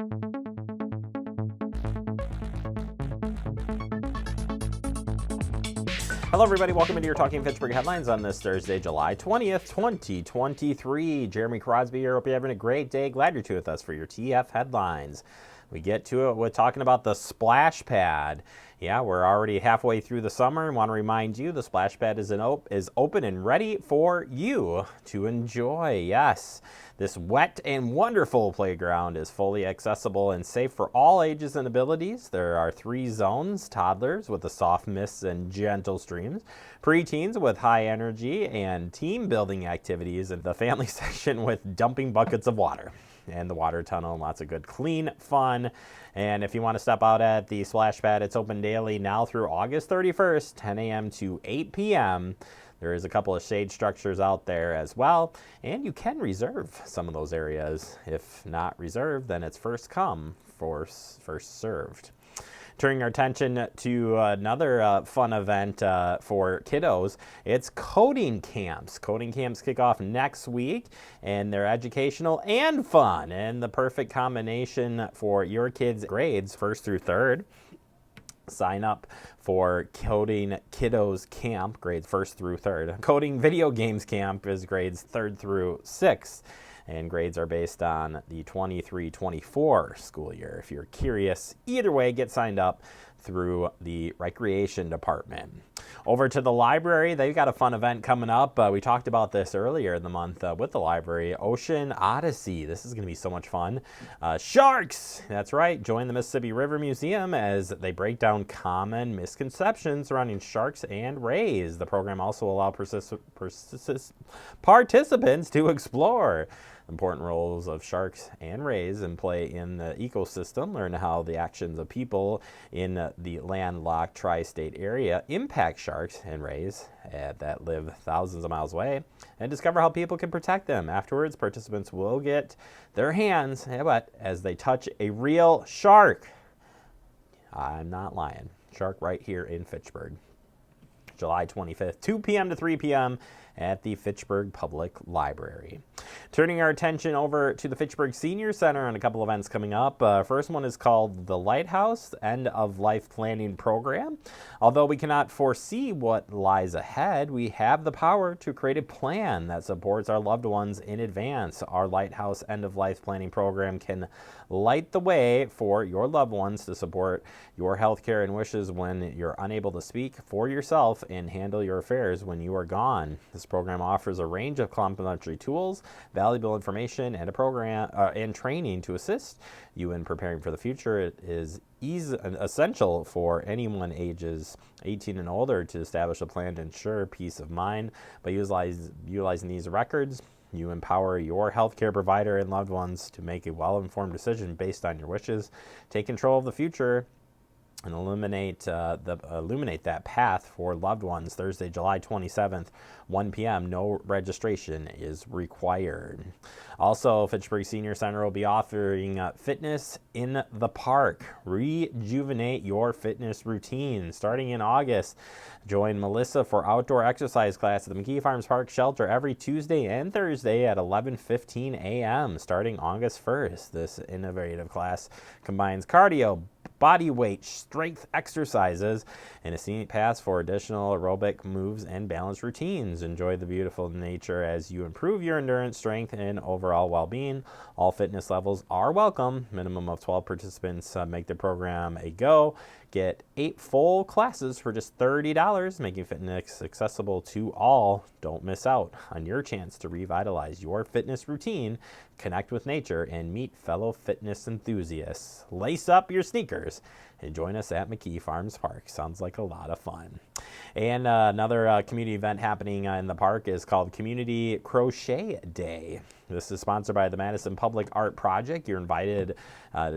Hello everybody, welcome into your Talking Fitchburg headlines on this Thursday, July 20th, 2023. Jeremy Crosby here, hope you're having a great day. Glad you're with us for your TF headlines. We get to it with talking about the Splashpad. Yeah, we're already halfway through the summer and want to remind you the Splashpad is open and ready for you to enjoy. Yes, this wet and wonderful playground is fully accessible and safe for all ages and abilities. There are 3 zones: toddlers with the soft mists and gentle streams, preteens with high energy and team building activities, and the family section with dumping buckets of water and the water tunnel and lots of good clean fun. And if you want to step out at the Splashpad, it's open daily now through August 31st, 10 a.m. to 8 p.m. There is a couple of shade structures out there as well, and you can reserve some of those areas. If not reserved, then it's first come, first served. Turning our attention to another fun event for kiddos, it's coding camps. Coding camps kick off next week, and they're educational and fun, and the perfect combination for your kids' grades 1st through 3rd. Sign up for Coding Kiddos Camp, grades 1st through 3rd. Coding Video Games Camp is grades 3rd through 6th. And grades are based on the 23-24 school year. If you're curious, either way, get signed up through the recreation department. Over to the library, they've got a fun event coming up. We talked about this earlier in the month with the library. Ocean Odyssey. This is going to be so much fun. Sharks! That's right. Join the Mississippi River Museum as they break down common misconceptions surrounding sharks and rays. The program also allows participants to explore important roles of sharks and rays and play in the ecosystem, learn how the actions of people in the landlocked tri-state area impact sharks and rays that live thousands of miles away, and discover how people can protect them. Afterwards, participants will get their hands as they touch a real shark. I'm not lying. Shark right here in Fitchburg. July 25th, 2 p.m. to 3 p.m. at the Fitchburg Public Library. Turning our attention over to the Fitchburg Senior Center and a couple events coming up. First one is called the Lighthouse End of Life Planning Program. Although we cannot foresee what lies ahead, we have the power to create a plan that supports our loved ones in advance. Our Lighthouse End of Life Planning Program can light the way for your loved ones to support your health care and wishes when you're unable to speak for yourself and handle your affairs when you are gone. This program offers a range of complementary tools, valuable information, and a program and training to assist you in preparing for the future. It is essential for anyone ages 18 and older to establish a plan to ensure peace of mind. By utilizing these records, you empower your healthcare provider and loved ones to make a well-informed decision based on your wishes, take control of the future, and illuminate that path for loved ones. Thursday, July 27th, 1 p.m. No registration is required. Also, Fitchburg Senior Center will be offering Fitness in the Park. Rejuvenate your fitness routine. Starting in August, join Melissa for outdoor exercise class at the McKee Farms Park Shelter every Tuesday and Thursday at 11:15 a.m. starting August 1st. This innovative class combines cardio, body weight, strength exercises, and a scenic path for additional aerobic moves and balanced routines. Enjoy the beautiful nature as you improve your endurance, strength, and overall well-being. All fitness levels are welcome. Minimum of 12 participants make the program a go. Get 8 full classes for just $30, making fitness accessible to all. Don't miss out on your chance to revitalize your fitness routine, connect with nature, and meet fellow fitness enthusiasts. Lace up your sneakers and join us at McKee Farms Park. Sounds like a lot of fun. And another community event happening in the park is called Community Crochet Day. This is sponsored by the Madison Public Art Project. You're invited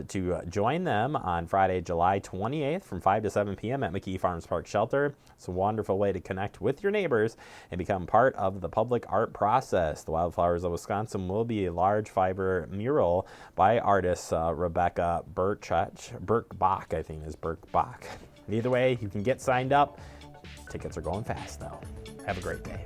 to join them on Friday, July 28th from 5 to 7 p.m. at McKee Farms Park Shelter. It's a wonderful way to connect with your neighbors and become part of the public art process. The Wildflowers of Wisconsin will be a large fiber mural by artist Rebecca Birkbach, I think is Birkbach. Either way, you can get signed up. Tickets are going fast, though. Have a great day.